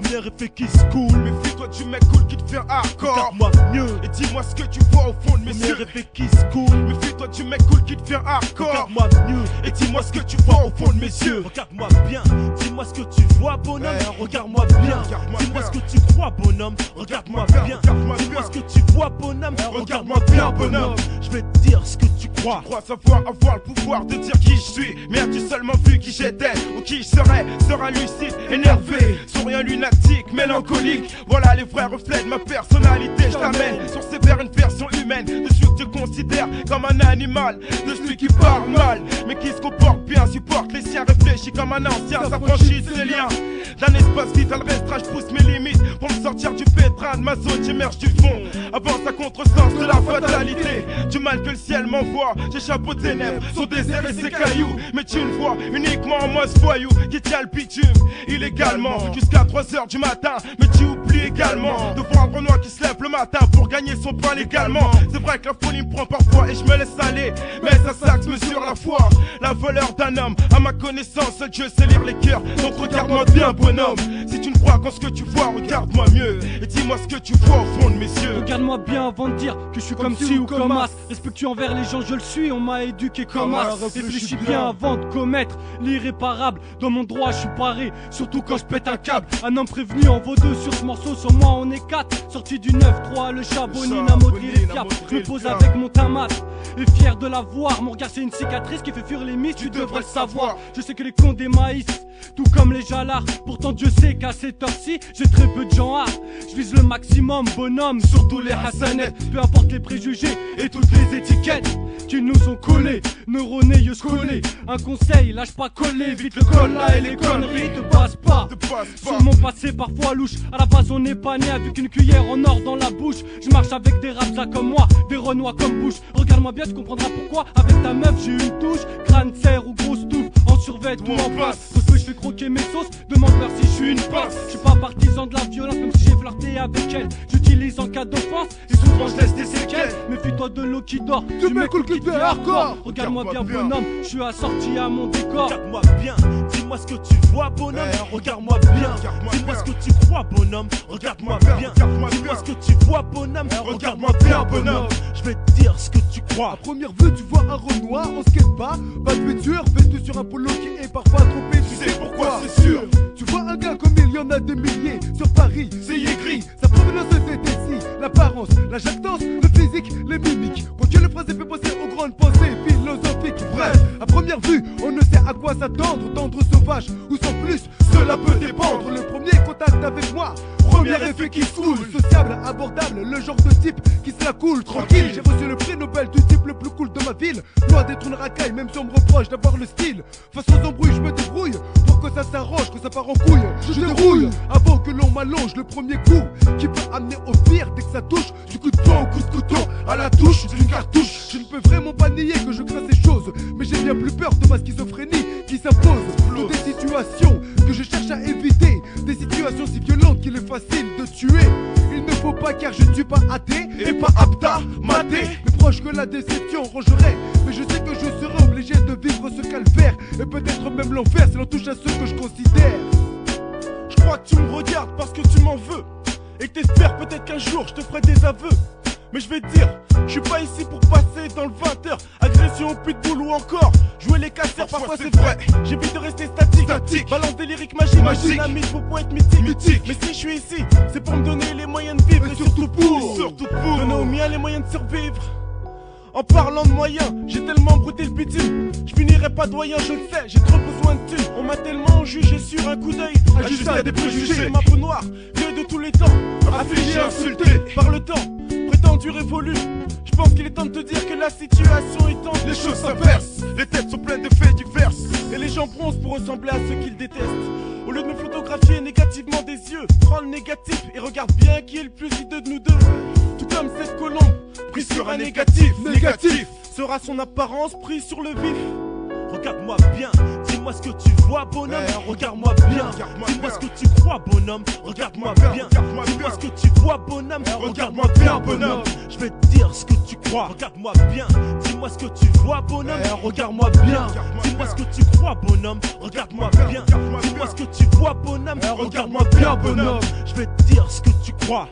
Premier effet qui se coule. Méfie-toi du mec cool qui te fait hardcore. Regarde-moi mieux Et dis-moi ce que tu vois au fond de mes yeux. Premier effet qui se coule. Méfie-toi du mec cool qui te fait hardcore. Regarde-moi mieux Et dis-moi ce que tu vois au fond de mes yeux. Regarde-moi bien, dis-moi ce que tu vois bonhomme. Regarde-moi bien, dis-moi ce que tu crois bonhomme. Regarde-moi bien, dis-moi ce que tu vois bonhomme. Regarde-moi bien bonhomme. Je vais te dire ce que tu crois. Je crois savoir avoir le pouvoir de dire qui je suis. Mais as-tu seulement vu qui j'étais ou qui je serais? Sera lucide, énervé, souriant, lunatique, mélancolique. Voilà les vrais reflets de ma personnalité. Je t'amène sur ces vers une version humaine de celui que tu considères comme un animal, de celui qui parle mal mais qui se comporte bien, supporte les siens, réfléchit comme un ancien, s'affranchit ses liens. D'un espace vital restreint, je pousse mes limites pour me sortir du pétrin de ma zone, j'émerge du fond. Avance à contresens de la fatalité, du mal que le ciel m'envoie. J'échappe aux ténèbres, son désert et ses cailloux. Mais tu ne vois uniquement en moi ce voyou qui tient le bitume illégalement jusqu'à 3h du matin. Mais tu oublies également de voir un Renoir qui se lève le matin pour gagner son pain légalement. C'est vrai que la folie me prend parfois et je me laisse aller, mais ça s'axe sur la foi. La valeur d'un homme, à ma connaissance, seul Dieu sait lire les cœurs. Donc regarde-moi bien bonhomme. Si tu ne crois qu'en ce que tu vois, regarde-moi mieux et dis-moi ce que tu vois au fond de mes yeux. Regarde-moi bien avant de dire que je suis comme ci ou comme as. Respectueux envers les gens, je le suis, on m'a éduqué comme as. Réfléchis bien avant de commettre l'irréparable. Dans mon droit, je suis paré, surtout quand je pète un câble. Un homme prévenu en vaut deux sur ce morceau, sur moi on est 4. Sorti du 9-3, le Chabonine a maudit les fiables. Je me pose avec mon tamat et fier de la voir. Mon regard c'est une cicatrice qui fait fuir les mises, tu devrais le savoir. Je sais que les cons des maïs, tout comme les jalards. Pourtant Dieu sait qu'à cette heure-ci, j'ai très peu de gens hard. Je vise le maximum, bonhomme, surtout les hassanettes. Peu importe les préjugés et toutes les étiquettes qui nous ont collés, neuronés, yeux collés. Un conseil, lâche pas coller, vite le col là et les conneries te passent pas. Sur mon passé parfois louche, à la base on n'est pas né avec une cuillère en or dans la bouche. Je marche avec des rapsas comme moi, des renois comme Bush. Regarde-moi bien, tu comprendras pourquoi avec ta meuf j'ai une touche. Crâne, serre ou grosse touffe, en survêt ou en place. Parce que je fais croquer mes sauces, demande-leur si je suis une passe. Je suis pas partisan de la violence même si j'ai flirté avec elle. J'utilise en cas d'offense et souvent je laisse des séquelles. Méfie-toi de l'eau qui dort, du mec cool qui te fait hardcore. Regarde-moi bien bonhomme, je suis assorti à mon décor. Regarde-moi bien, dis-moi ce que tu vois bonhomme. Regarde-moi bien, dis-moi ce que tu crois bonhomme. Regarde-moi bien, dis-moi ce que tu vois bonhomme. Regarde-moi bien bonhomme. Je vais te dire ce que tu crois. À première vue tu vois un Renoir en skate pas, pas de vêture, vêtu sur un polo qui est parfois trompé. Tu sais pourquoi, c'est sûr. Tu vois un gars comme il y en a des milliers sur Paris, c'est gris. Sa provenance est ici, l'apparence, la jactance, le physique, les mimiques. Quand tu le phrasé fait penser aux grandes pensées philosophiques. Bref, à première vue, on ne sait à quoi s'attendre, tendre sauvage ou sans plus, cela peut dépendre. Le premier contact avec moi, premier effet qui se coule, sociable, abordable, le genre de type qui se la coule tranquille. J'ai reçu le prix Nobel du type le plus cool de ma ville. Loin d'être une racaille, même si on me reproche d'avoir le style. Face aux embrouilles, je me débrouille pour que ça s'arrange, que ça part en couille. Je déroule avant que l'on m'allonge le premier coup qui peut amener au pire dès que ça touche. Du coup de poing au coup de couteau à la touche d'une cartouche. Je ne peux vraiment pas nier que je crains ces choses, mais j'ai bien plus peur de ma schizophrénie qui s'impose. Pour des situations que je cherche à éviter, des situations si violentes qu'il est facile de tuer. Il ne faut pas car je ne suis pas athée et pas apte à mater. Mais proche que la déception rangerait, mais je sais que je serai obligé de vivre ce calvaire et peut-être même l'enfer si l'on touche à ceux que je considère. Je crois que tu me regardes parce que tu m'en veux et que t'espères peut-être qu'un jour je te ferai des aveux. Mais je vais te dire, je suis pas ici pour passer dans le 20h. Agression, pitbull ou encore jouer les casseurs, parfois c'est vrai. J'évite de rester statique. Balance des lyriques magiques. Dynamite pour être mythique. Mais si je suis ici, c'est pour me donner les moyens de vivre et surtout pour donner aux miens les moyens de survivre. En parlant de moyens, j'ai tellement brouté le bitume, je finirai pas doyen, je le sais, j'ai trop besoin de thunes. On m'a tellement jugé sur un coup d'œil, ajusté à des préjugés. Ma peau noire, vieux de tous les temps, affligé, insulté par le temps, prétendu révolu. Je pense qu'il est temps de te dire que la situation est tendue. Les choses s'inversent, les têtes sont pleines de faits divers. Et les gens bronzent pour ressembler à ceux qu'ils détestent. Au lieu de me photographier négativement des yeux, prends le négatif et regarde bien qui est le plus hideux de nous deux. Tout comme cette colombe, prise sur un négatif, sera son apparence prise sur le vif. Regarde-moi bien, dis-moi Dis-moi ce que tu vois, bonhomme, regarde-moi bien. Dis-moi ce que tu crois, bonhomme, regarde-moi bien. Dis-moi ce que tu vois, bonhomme, regarde-moi bien, bonhomme. Je vais te dire ce que tu crois, regarde-moi bien. Dis-moi ce que tu vois, bonhomme, regarde-moi bien. Dis-moi ce que tu crois, bonhomme, regarde-moi bien. Dis-moi ce que tu vois, bonhomme, regarde-moi bien, bonhomme. Je vais te dire ce que tu crois.